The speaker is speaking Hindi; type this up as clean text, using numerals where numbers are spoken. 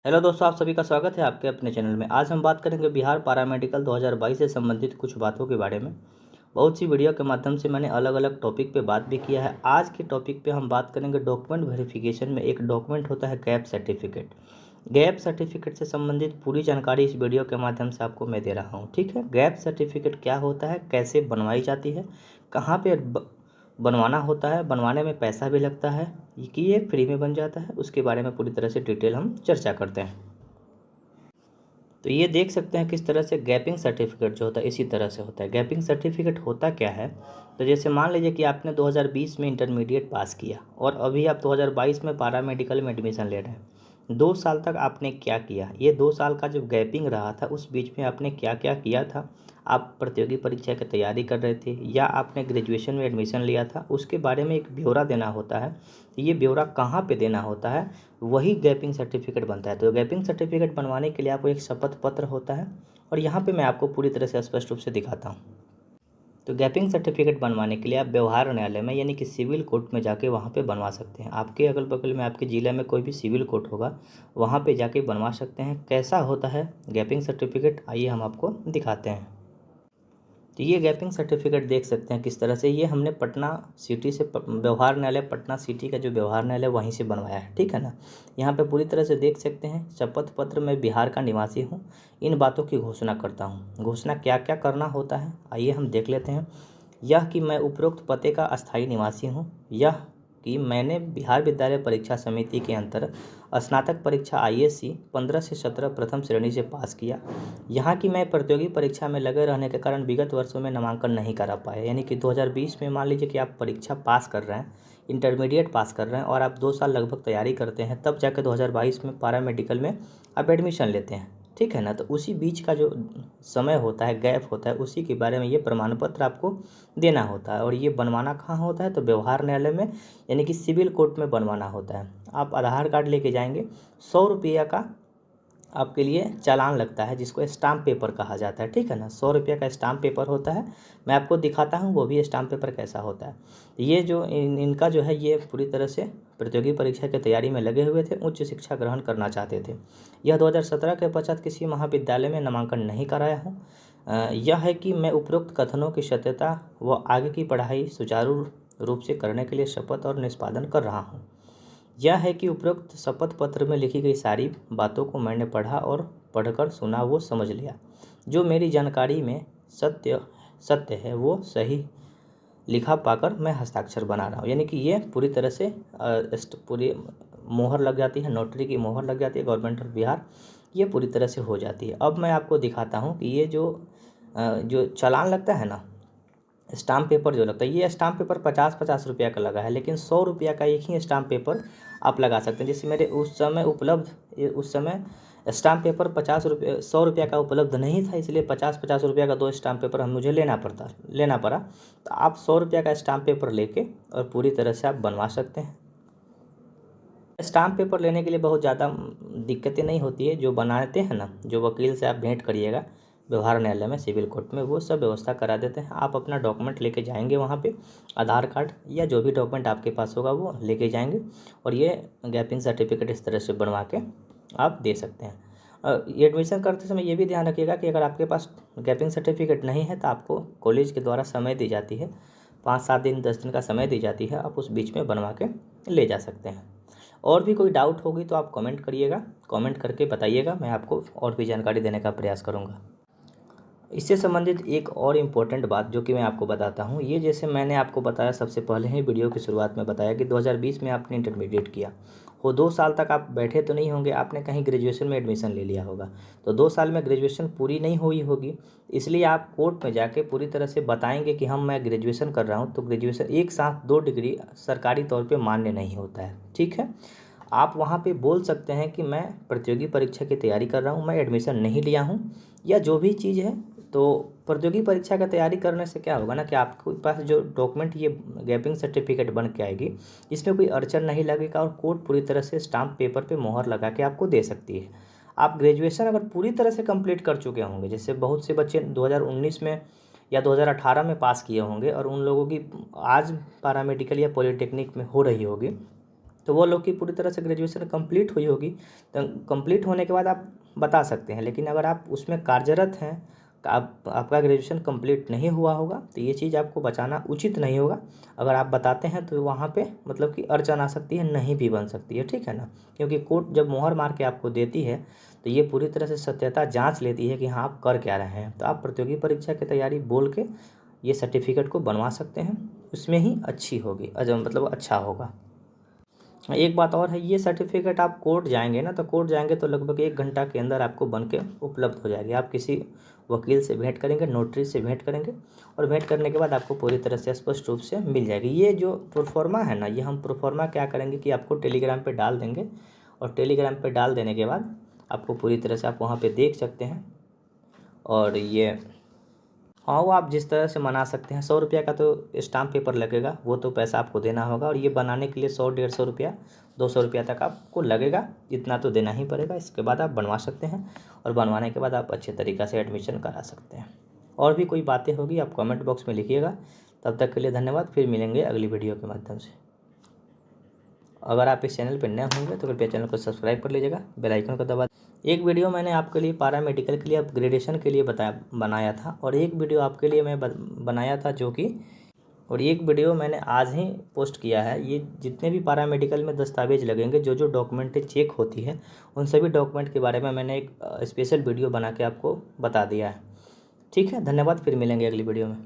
हेलो दोस्तों, आप सभी का स्वागत है आपके अपने चैनल में। आज हम बात करेंगे बिहार पैरामेडिकल 2022 से संबंधित कुछ बातों के बारे में। बहुत सी वीडियो के माध्यम से मैंने अलग अलग टॉपिक पे बात भी किया है। आज के टॉपिक पे हम बात करेंगे डॉक्यूमेंट वेरिफिकेशन में एक डॉक्यूमेंट होता है गैप सर्टिफिकेट। गैप सर्टिफिकेट से संबंधित पूरी जानकारी इस वीडियो के माध्यम से आपको मैं दे रहा हूँ। ठीक है, गैप सर्टिफिकेट क्या होता है, कैसे बनवाई जाती है, कहाँ पे बनवाना होता है, बनवाने में पैसा भी लगता है कि ये फ्री में बन जाता है, उसके बारे में पूरी तरह से डिटेल हम चर्चा करते हैं। तो ये देख सकते हैं किस तरह से गैपिंग सर्टिफिकेट जो होता है इसी तरह से होता है। गैपिंग सर्टिफिकेट होता क्या है, तो जैसे मान लीजिए कि आपने 2020 में इंटरमीडिएट पास किया और अभी आप 2022 में पैरामेडिकल में एडमिशन ले रहे हैं। 2 साल तक आपने क्या किया, ये 2 साल का जो गैपिंग रहा था उस बीच में आपने क्या क्या किया था। आप प्रतियोगी परीक्षा की तैयारी कर रहे थे या आपने ग्रेजुएशन में एडमिशन लिया था, उसके बारे में एक ब्यौरा देना होता है। ये ब्यौरा कहाँ पे देना होता है, वही गैपिंग सर्टिफिकेट बनता है। तो गैपिंग सर्टिफिकेट बनवाने के लिए आपको एक शपथ पत्र होता है और यहाँ पे मैं आपको पूरी तरह से स्पष्ट रूप से दिखाता हूँ। तो गैपिंग सर्टिफिकेट बनवाने के लिए आप व्यवहार न्यायालय में यानी कि सिविल कोर्ट में जाके वहाँ पे बनवा सकते हैं। आपके अगल बगल में आपके ज़िले में कोई भी सिविल कोर्ट होगा, वहाँ पे जाके बनवा सकते हैं। कैसा होता है गैपिंग सर्टिफिकेट, आइए हम आपको दिखाते हैं। तो ये गैपिंग सर्टिफिकेट देख सकते हैं किस तरह से, ये हमने पटना सिटी से व्यवहार न्यायालय पटना सिटी का जो व्यवहार न्यायालय वहीं से बनवाया है। ठीक है ना, यहाँ पे पूरी तरह से देख सकते हैं शपथ पत्र में बिहार का निवासी हूँ, इन बातों की घोषणा करता हूँ। घोषणा क्या क्या करना होता है आइए हम देख लेते हैं। यह कि मैं उपरोक्त पते का अस्थायी निवासी हूँ। यह कि मैंने बिहार विद्यालय परीक्षा समिति के अंतर्गत स्नातक परीक्षा ISC 15 से 17 प्रथम श्रेणी से पास किया। यहाँ की मैं प्रतियोगी परीक्षा में लगे रहने के कारण विगत वर्षों में नामांकन नहीं करा पाया। यानी कि 2020 में मान लीजिए कि आप परीक्षा पास कर रहे हैं, इंटरमीडिएट पास कर रहे हैं और आप 2 साल लगभग तैयारी करते हैं, तब जाकर 2022 में पैरामेडिकल में आप एडमिशन लेते हैं। ठीक है ना, तो उसी बीच का जो समय होता है, गैप होता है, उसी के बारे में ये प्रमाण पत्र आपको देना होता है। और ये बनवाना कहाँ होता है, तो व्यवहार न्यायालय में यानी कि सिविल कोर्ट में बनवाना होता है। आप आधार कार्ड लेके जाएंगे, 100 रुपया का आपके लिए चालान लगता है जिसको स्टाम्प पेपर कहा जाता है। ठीक है ना, 100 रुपये का स्टाम्प पेपर होता है। मैं आपको दिखाता हूँ वो भी स्टाम्प पेपर कैसा होता है। ये जो इनका जो है ये पूरी तरह से प्रतियोगी परीक्षा की तैयारी में लगे हुए थे, उच्च शिक्षा ग्रहण करना चाहते थे। यह 2017 के पश्चात किसी महाविद्यालय में नामांकन नहीं कराया हूँ। यह है कि मैं उपरोक्त कथनों की सत्यता व आगे की पढ़ाई सुचारू रूप से करने के लिए शपथ और निष्पादन कर रहा हूँ। यह है कि उपरोक्त शपथ पत्र में लिखी गई सारी बातों को मैंने पढ़ा और पढ़कर सुना वो समझ लिया। जो मेरी जानकारी में सत्य है वो सही लिखा पाकर मैं हस्ताक्षर बना रहा हूँ। यानी कि ये पूरी तरह से पूरी मोहर लग जाती है, नोटरी की मोहर लग जाती है गवर्नमेंट ऑफ बिहार, ये पूरी तरह से हो जाती है। अब मैं आपको दिखाता हूँ कि ये जो चालान लगता है ना, स्टाम्प पेपर जो लगता है, ये स्टाम्प पेपर 50-50 रुपया का लगा है, लेकिन 100 रुपया का एक ही स्टाम्प पेपर आप लगा सकते हैं। जैसे मेरे उस समय स्टाम्प पेपर 100 रुपया का उपलब्ध नहीं था, इसलिए 50-50 रुपया का 2 स्टाम्प पेपर मुझे लेना पड़ा। तो आप 100 रुपया का स्टाम्प पेपर लेके और पूरी तरह से आप बनवा सकते हैं। स्टाम्प पेपर लेने के लिए बहुत ज़्यादा दिक्कतें नहीं होती है। जो बनाते हैं ना, जो वकील से आप भेंट करिएगा व्यवहार न्यायालय में सिविल कोर्ट में, वो सब व्यवस्था करा देते हैं। आप अपना डॉक्यूमेंट लेके जाएंगे वहाँ पे, आधार कार्ड या जो भी डॉक्यूमेंट आपके पास होगा वो लेके जाएंगे और ये गैपिंग सर्टिफिकेट इस तरह से बनवा के आप दे सकते हैं। एडमिशन करते समय ये भी ध्यान रखिएगा कि अगर आपके पास गैपिंग सर्टिफिकेट नहीं है तो आपको कॉलेज के द्वारा समय दी जाती है, 5-7 दिन 10 दिन का समय दी जाती है, आप उस बीच में बनवा के ले जा सकते हैं। और भी कोई डाउट होगी तो आप कमेंट करिएगा, कमेंट करके बताइएगा, मैं आपको और भी जानकारी देने का प्रयास करूँगा। इससे संबंधित एक और इम्पोर्टेंट बात जो कि मैं आपको बताता हूँ, ये जैसे मैंने आपको बताया सबसे पहले ही वीडियो की शुरुआत में बताया कि 2020 में आपने इंटरमीडिएट किया वो 2 साल तक आप बैठे तो नहीं होंगे, आपने कहीं ग्रेजुएशन में एडमिशन ले लिया होगा, तो 2 साल में ग्रेजुएशन पूरी नहीं हुई होगी, इसलिए आप कोर्ट में जाके पूरी तरह से बताएंगे कि मैं ग्रेजुएशन कर रहा हूँ। तो ग्रेजुएशन एक साथ 2 डिग्री सरकारी तौर पर मान्य नहीं होता है। ठीक है, आप वहाँ पे बोल सकते हैं कि मैं प्रतियोगी परीक्षा की तैयारी कर रहा हूँ, मैं एडमिशन नहीं लिया हूँ या जो भी चीज़ है। तो प्रतियोगी परीक्षा का तैयारी करने से क्या होगा ना कि आपके पास जो डॉक्यूमेंट ये गैपिंग सर्टिफिकेट बन के आएगी, इसमें कोई अड़चन नहीं लगेगा और कोर्ट पूरी तरह से स्टाम्प पेपर पे मोहर लगा के आपको दे सकती है। आप ग्रेजुएशन अगर पूरी तरह से कंप्लीट कर चुके होंगे, जैसे बहुत से बच्चे 2019 में या 2018 में पास किए होंगे और उन लोगों की आज पैरामेडिकल या पॉलिटेक्निक में हो रही होगी, तो वो लोग की पूरी तरह से ग्रेजुएशन कंप्लीट हुई होगी, तो कंप्लीट होने के बाद आप बता सकते हैं। लेकिन अगर आप उसमें कार्यरत हैं, आपका ग्रेजुएशन कंप्लीट नहीं हुआ होगा, तो ये चीज़ आपको बताना उचित नहीं होगा। अगर आप बताते हैं तो वहाँ पे मतलब कि अड़चन आ सकती है, नहीं भी बन सकती है, ठीक है ना। क्योंकि कोर्ट जब मोहर मार के आपको देती है तो ये पूरी तरह से सत्यता जाँच लेती है कि हाँ आप कर क्या रहे हैं। तो आप प्रतियोगी परीक्षा की तैयारी बोल के ये सर्टिफिकेट को बनवा सकते हैं, उसमें ही अच्छी होगी, मतलब अच्छा होगा। एक बात और है, ये सर्टिफिकेट आप कोर्ट जाएंगे ना, तो कोर्ट जाएंगे तो लगभग 1 घंटा के अंदर आपको बन के उपलब्ध हो जाएगी। आप किसी वकील से भेंट करेंगे, नोटरी से भेंट करेंगे, और भेंट करने के बाद आपको पूरी तरह से स्पष्ट रूप से मिल जाएगी। ये जो प्रोफार्मा है ना, ये हम प्रोफार्मा क्या करेंगे कि आपको टेलीग्राम पे डाल देंगे, और टेलीग्राम पे डाल देने के बाद आपको पूरी तरह से आप वहाँ पे देख सकते हैं। और ये हाँ, वो आप जिस तरह से मना सकते हैं। 100 रुपया का तो स्टाम्प पेपर लगेगा, वो तो पैसा आपको देना होगा, और ये बनाने के लिए 100-150 रुपया, 200 रुपया तक आपको लगेगा, इतना तो देना ही पड़ेगा। इसके बाद आप बनवा सकते हैं, और बनवाने के बाद आप अच्छे तरीक़ा से एडमिशन करा सकते हैं। और भी कोई बातें होगी आप कमेंट बॉक्स में लिखिएगा। तब तक के लिए धन्यवाद, फिर मिलेंगे अगली वीडियो के माध्यम से। अगर आप इस चैनल पर नए होंगे तो कृपया चैनल को सब्सक्राइब कर लीजिएगा, बेल आइकन को दबा। एक वीडियो मैंने आपके लिए पैरामेडिकल के लिए अपग्रेडेशन के लिए बनाया था, और एक वीडियो आपके लिए मैं बनाया था और एक वीडियो मैंने आज ही पोस्ट किया है। ये जितने भी पैरामेडिकल में दस्तावेज लगेंगे, जो जो डॉक्यूमेंट चेक होती है, उन सभी डॉक्यूमेंट के बारे में मैंने एक स्पेशल वीडियो बना के आपको बता दिया है। ठीक है, धन्यवाद, फिर मिलेंगे अगली वीडियो में।